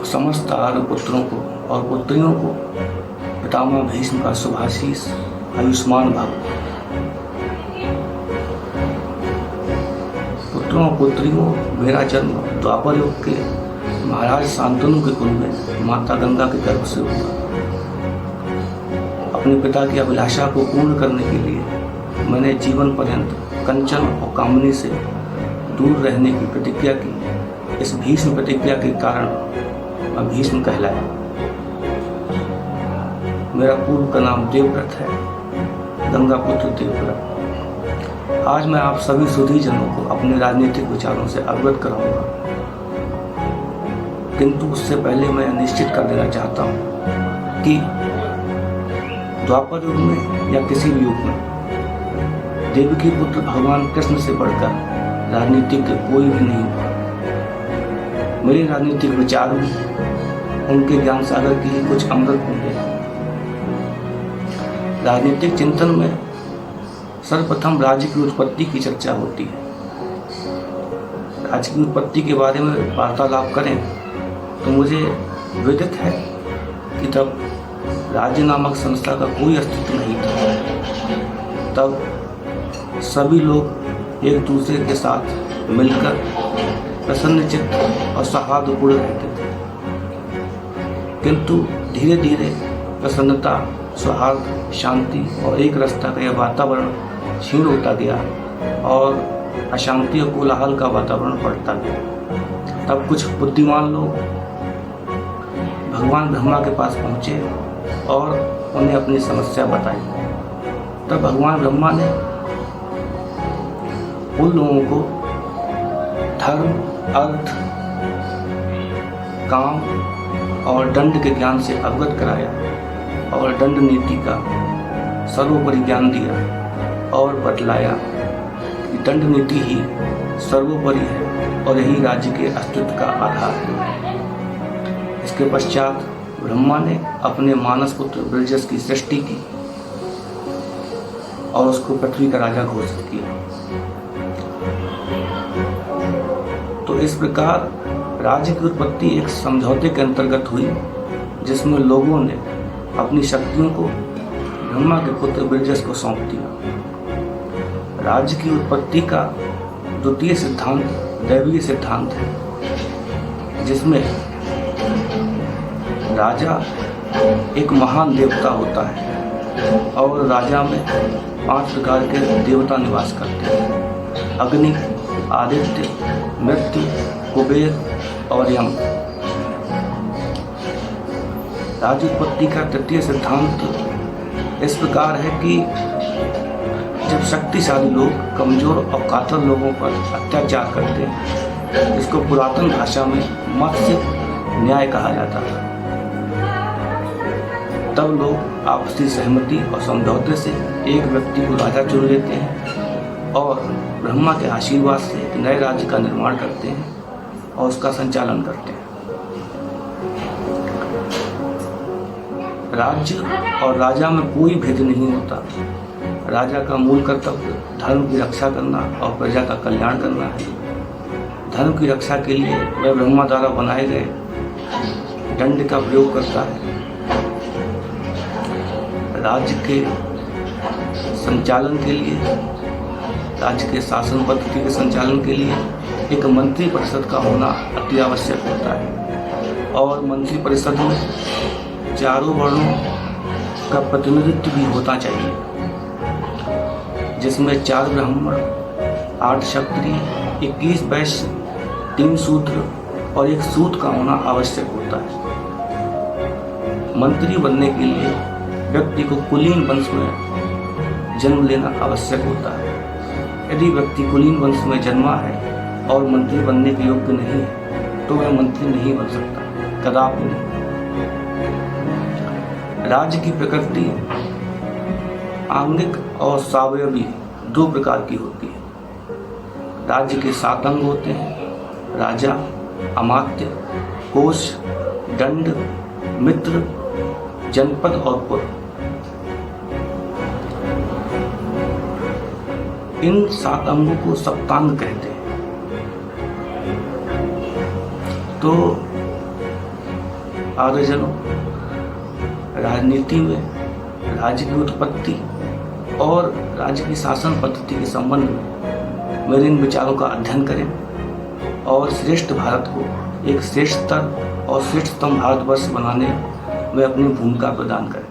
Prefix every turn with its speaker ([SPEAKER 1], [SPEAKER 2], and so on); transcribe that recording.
[SPEAKER 1] समस्त आर्य पुत्रों को और पुत्रियों को पितामह भीष्म का शुभाशीष। आयुष्मान भव। पुत्रों और पुत्रियों, मेरा जन्म द्वापर युग के महाराज शांतनु के कुल में माता गंगा के गर्भ से हुआ। अपने पिता की अभिलाषा को पूर्ण करने के लिए मैंने जीवन पर्यंत कंचन और कामनी से दूर रहने की प्रतिज्ञा की। इस भीष्म प्रतिज्ञा के कारण मैं भीष्म कहलाया। मेरा पूर्व का नाम देवव्रत है, गंगा पुत्र देवव्रत। आज मैं आप सभी सुधी जनों को अपने राजनीतिक विचारों से अवगत कराऊंगा, किंतु उससे पहले मैं निश्चित कर देना चाहता हूं कि द्वापर युग में या किसी भी युग में देवी के पुत्र भगवान कृष्ण से बढ़कर राजनीतिज्ञ कोई भी नहीं हुआ। मेरे राजनीतिक विचार में उनके ज्ञान सागर की ही कुछ अमृत बूंदें हैं। राजनीतिक चिंतन में सर्वप्रथम राज्य की उत्पत्ति की चर्चा होती है। राज्य की उत्पत्ति के बारे में वार्तालाप करें तो मुझे विदित है कि तब राज्य नामक संस्था का कोई अस्तित्व नहीं था। तब सभी लोग एक दूसरे के साथ मिलकर प्रसन्नचित्त और सौहार्दपूर्ण रहते थे, किंतु धीरे धीरे प्रसन्नता, सौहार्द, शांति और एक रसता का यह वातावरण क्षीण होता गया और अशांति और कोलाहल का वातावरण बढ़ता गया। तब कुछ बुद्धिमान लोग भगवान ब्रह्मा के पास पहुंचे और उन्हें अपनी समस्या बताई। तब भगवान ब्रह्मा ने उन लोगों को धर्म, अर्थ, काम और दंड के ज्ञान से अवगत कराया और दंड नीति का सर्वोपरि ज्ञान दिया और बतलाया कि दंड नीति ही सर्वोपरि है और यही राज्य के अस्तित्व का आधार है। इसके पश्चात ब्रह्मा ने अपने मानस पुत्र ब्रजस की सृष्टि की और उसको पृथ्वी का राजा घोषित किया। तो इस प्रकार राज्य की उत्पत्ति एक समझौते के अंतर्गत हुई, जिसमें लोगों ने अपनी शक्तियों को ब्रह्मा के पुत्र ब्रजस को सौंप दिया। राज्य की उत्पत्ति का द्वितीय सिद्धांत दैवीय सिद्धांत है, जिसमें राजा एक महान देवता होता है और राजा में 5 प्रकार के देवता निवास करते हैं: अग्नि, आदित्य, मृत्यु, कुबेर और यम। राज्य उत्पत्ति का तृतीय सिद्धांत इस प्रकार है कि जब शक्तिशाली लोग कमजोर और कातर लोगों पर अत्याचार करते हैं, इसको पुरातन भाषा में मत्स्य न्याय कहा जाता था, तब लोग आपसी सहमति और समझौते से एक व्यक्ति को राजा चुन लेते हैं और ब्रह्मा के आशीर्वाद से एक नए राज्य का निर्माण करते हैं और उसका संचालन करते हैं। राज्य और राजा में कोई भेद नहीं होता। राजा का मूल कर्तव्य धर्म की रक्षा करना और प्रजा का कल्याण करना है। धर्म की रक्षा के लिए वह ब्रह्मा द्वारा बनाए गए दंड का प्रयोग करता है। राज्य के संचालन के लिए, राज्य के शासन पद्धति के संचालन के लिए एक मंत्री परिषद का होना अति आवश्यक होता है और मंत्री परिषद में चारों वर्णों का प्रतिनिधित्व भी होना चाहिए, जिसमें 4 ब्राह्मण, 8 क्षत्रिय, 21 वैश्य, 3 शूद्र और 1 सूत का होना आवश्यक होता है। मंत्री बनने के लिए व्यक्ति को कुलीन वंश में जन्म लेना आवश्यक होता है। यदि व्यक्ति कुलीन वंश में जन्मा है और मंत्री बनने के योग्य नहीं है तो वह मंत्री नहीं बन सकता, कदापि नहीं। राज्य की प्रकृति आंगिक और सावयवी 2 प्रकार की होती है। राज्य के 7 अंग होते हैं: राजा, अमात्य, कोश, दंड, मित्र, जनपद और पुर। इन 7 अंगों को सप्तांग कहते हैं। तो आर्यजनों, राजनीति में राज्य की उत्पत्ति और राज्य की शासन पद्धति के संबंध में मेरे इन विचारों का अध्ययन करें और श्रेष्ठ भारत को एक श्रेष्ठतर और श्रेष्ठतम भारतवर्ष बनाने में अपनी भूमिका प्रदान करें।